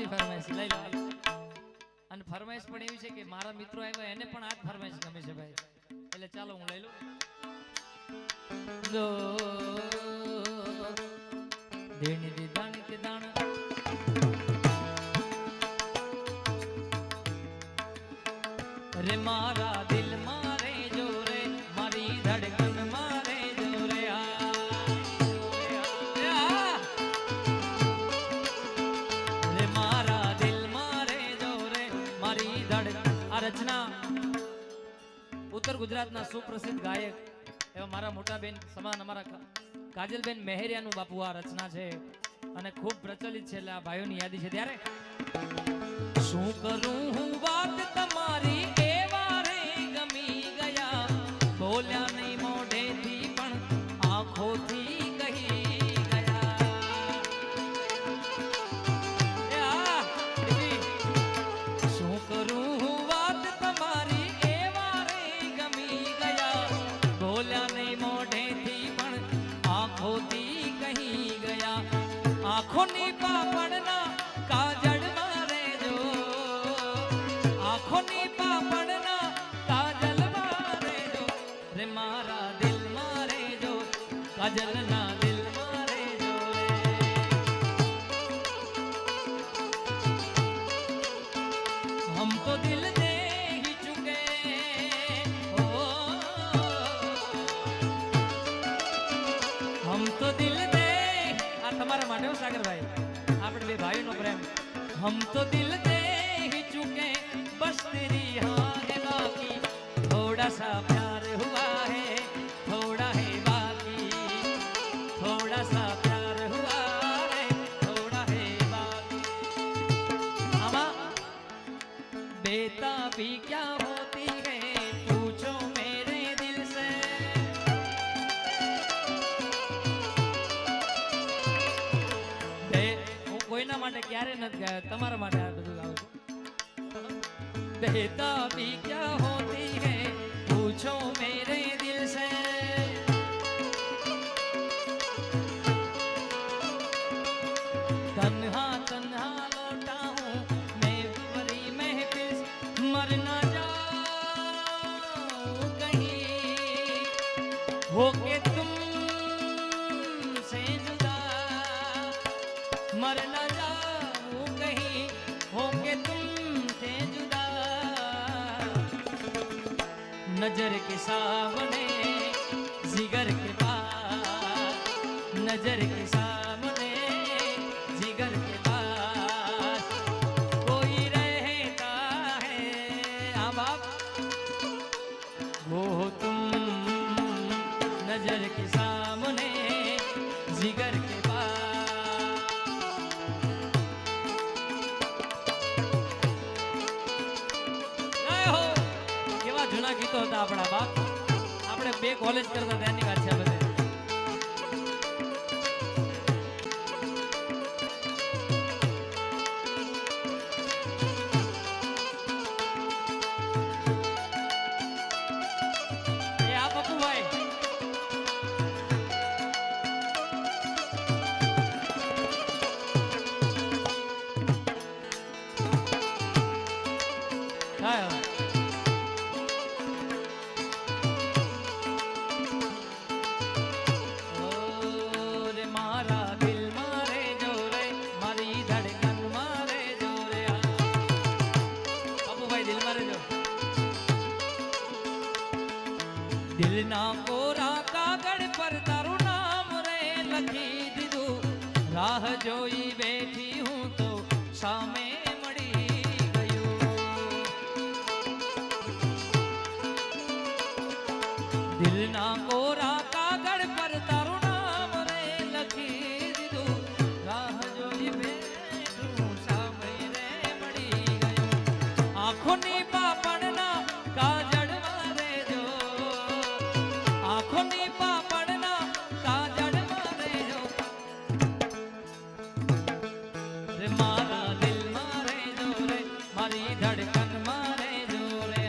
બાપુની ફરમાઈશ લઈ લો અને ફરમાઈશ પણ એવી છે કે મારા મિત્રો આવ્યા એને પણ આ જ ફરમાઈશ ગમે છે ભાઈ એટલે ચાલો હું લઈ લઉં દો દેણી દી દાણી કે દાણા રે મારા દિલ મારે જો રે મારી ધડકન મારે જો રે રે મારા દિલ મારે જો રે મારી ધડકન આ રચના ઉત્તર ગુજરાતના સુપ્રસિદ્ધ ગાયક એવા મારા મોટા બેન સમાન અમારા કાજલબેન મહેરિયાનું બાપુ આ રચના છે અને ખૂબ પ્રચલિત છે એટલે આ ભાઈઓની યાદી છે ત્યારે શું કરું હું વાત તમારી એવા રે ગમી ગયા બોલ્યા નહીં મોઢેથી પણ આંખોથી કહી ગયા શું કરું હું વાત તમારી એવા રે ગમી ગયા બોલ્યા નહીં મોઢેથી પણ આંખોથી કહી ગયા આંખોની પાપડના કાજળ મારે જો આંખોની પાપડના કાજલ મારે જો રે મારા દિલ મારે જો કાજલના દિલ મારે જો હમ તો દિલ દે ही चुके हो हम तो दिल दे આ તમારા માટે સાગરભાઈ આપણે બે ભાઈઓનો પ્રેમ हम तो दिल दे ही चुके बस तेरी हाँ है बाकी थोड़ा सा प्यार हुआ है थोड़ा है बाकी थोड़ा सा प्यार हुआ है थोड़ा है बाकी आमा बेताबी क्या होती है पूछो मेरे दिल से કોઈના માટે ક્યારે નથી ગાયો તમારા માટે આ બધું ગાઉં છું बेताबी क्या होती है पूछो मेरे दिल से तन्हा तन्हा लौटा हूँ मैं बड़ी महफिल मर ना जाऊं कहीं होके तुम से जुदा मर ना जाऊं कहीं होके तुमसे जुदा नजर के सामने जिगर के पास नजर के सामने जिगर के पास कोई रहता है अब वो तुम नजर के सामने जिगर के જૂના ગીતો હતા આપણા બાપ આપણે બે કોલેજ કરતા ત્યાંની વાત છે આ બધી એ આ પપ્પુભાઈ હા दिल ना कोरा कागड़ पर तारू नाम रे लखी दीदू राह जोई बैठी हूँ तो सामे मड़ी गयो दिल ना कोरा कागड़ पर तारू नाम रे लखी दीदू राह जोई बैठी हूँ सामे रे मड़ी गयो आँखों नी पापड़ना काजड़ आँखों पापड़ना काजड़ मारे जो रे मारा दिल मारे जो रे मारी धड़कन मारे जो रे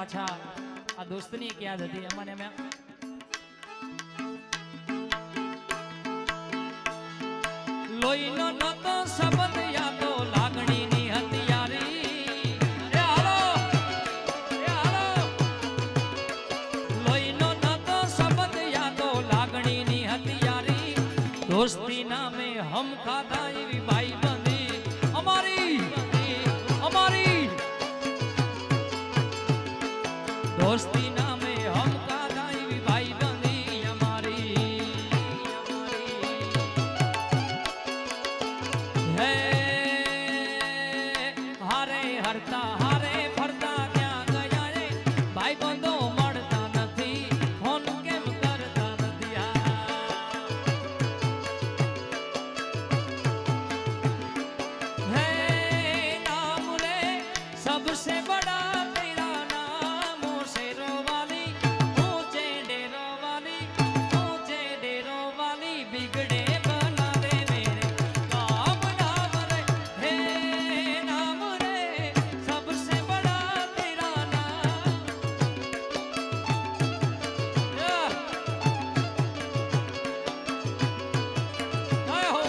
પાછા આ દોસ્તની એક યાદ હતી એમાં ને એમાં લોહીનો નતો સંબંધ યા તો લાગણીની હથિયારી એ હાલો લોહીનો નતો સંબંધ યા તો લાગણીની હથિયારી દોસ્તી નામે હમ ખાધા એવી ભાઈ બંધી અમારી દોસ્તી નામે હમ ખાધા એવી ભાઈ બંધી અમારી હે હારે હરતા હારે ફરતા ક્યાં ગયા રે ભાઈ બંધો મળતા નથી ફોન કેમ કરતા નથી હે નામ રે सबसे बड़ा तेरा नाम शेरो वाली ऊंचे डेरो वाली बिगड़े बना दे मेरे काम नाम रे हे नाम रे सबसे बड़ा तेरा नाम जय हो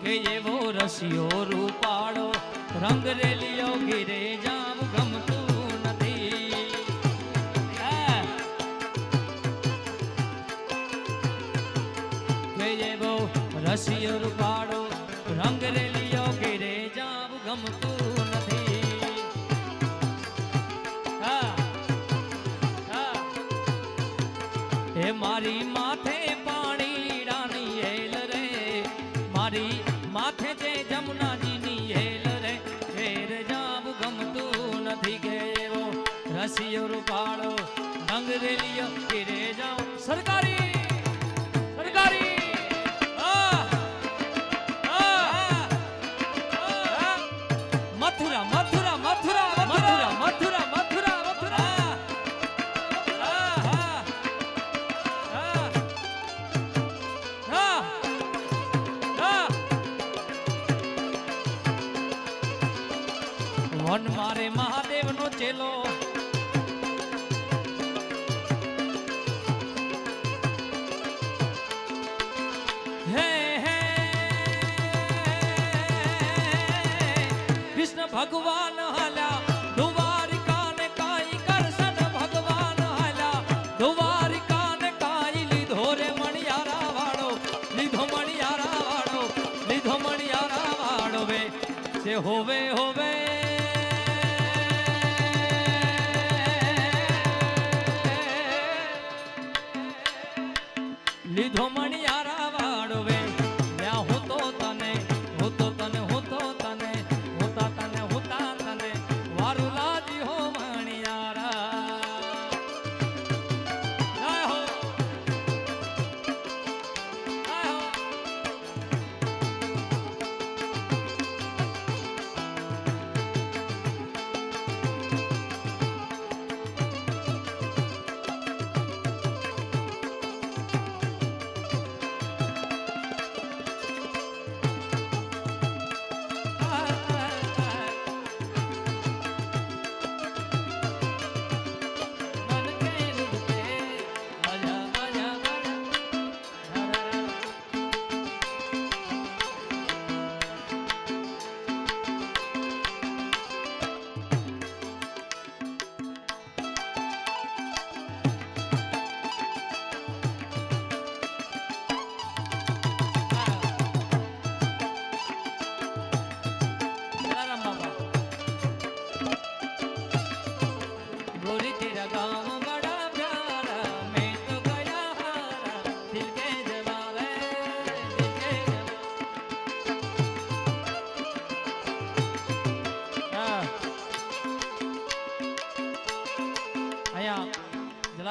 કે એવો રસિયો રૂપાળો રંગ રેલિયો ગીરે જામ ગમતું નથી કે એવો રસિયો રૂપાળો રંગ રેલિયો ગીરે જામ ગમતું નથી હે મારી માથે પાણી રાની હેલ રે મારી માથે જે જમુનાજીની હેલ રે ઘેર જાવ ગમતું નથી કેવો રસિયો રૂપાળો રંગ રેલિયો ઘેરે જાવ સરકારી મથુરા મથુરા મથુરા મથુરા મથુરા મથુરા મથુરા વન મારે મહાદેવ નો ચેલો હે હે કૃષ્ણ ભગવાન હાલ્યા દ્વારિકા ને કાઈ કરશન ભગવાન હાલ્યા દ્વારિકા ને કાઈ લીધો રે મણિયારા વાળો લીધો મણિયારા વાળો લીધો મણિયારા વાળો વે से होवे होवे લીધો મણિયારા વાળો વે ત્યાં હું તો તને હોતા તને વારું લાજી હો મણિયારા જય હો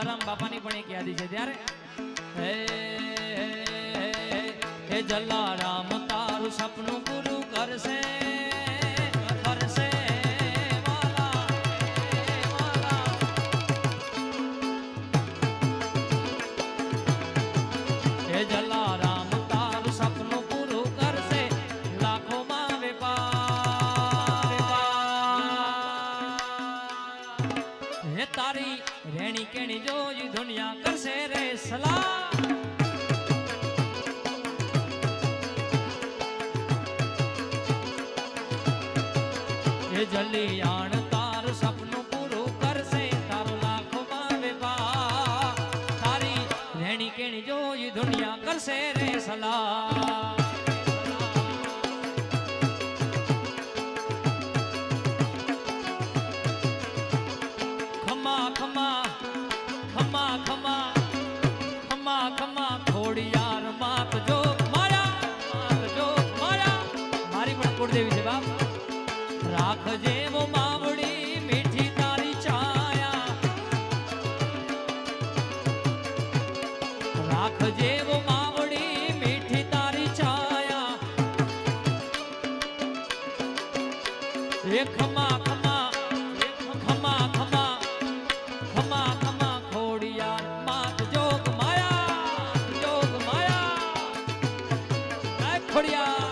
જલારામ બાપાની પણ એક યાદી છે ત્યારે હે જલારામ તારું સપનું પૂરું કરશે કરશે વાલા વાલા હે જલારામ તારું સપનું પૂરું કરશે લાખોમાં વેપાર હે તારી રેણી કેણી જોઈ દુનિયા કરશે રે સલાહ એ જલિયાણ તારું સપનું પૂરું કરશે તારું લાખોમાં વેપાર તારી રેણી કેણી જોઈ દુનિયા કરશે રે સલાહ ખમા ખમા ખમા ખમા ખમા ખમા ખોડિયાર માત જો માયા મારી પણ કુળદેવી છે બાપ રાખજે વો માવડી મીઠી તારી છાયા રાખજે વો માવડી મીઠી તારી છાયા એ ખમા ખમા ખમા ખમા ખમા ખમા ખોડિયાર માત જોગ માયા ખોડિયાર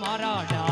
મારા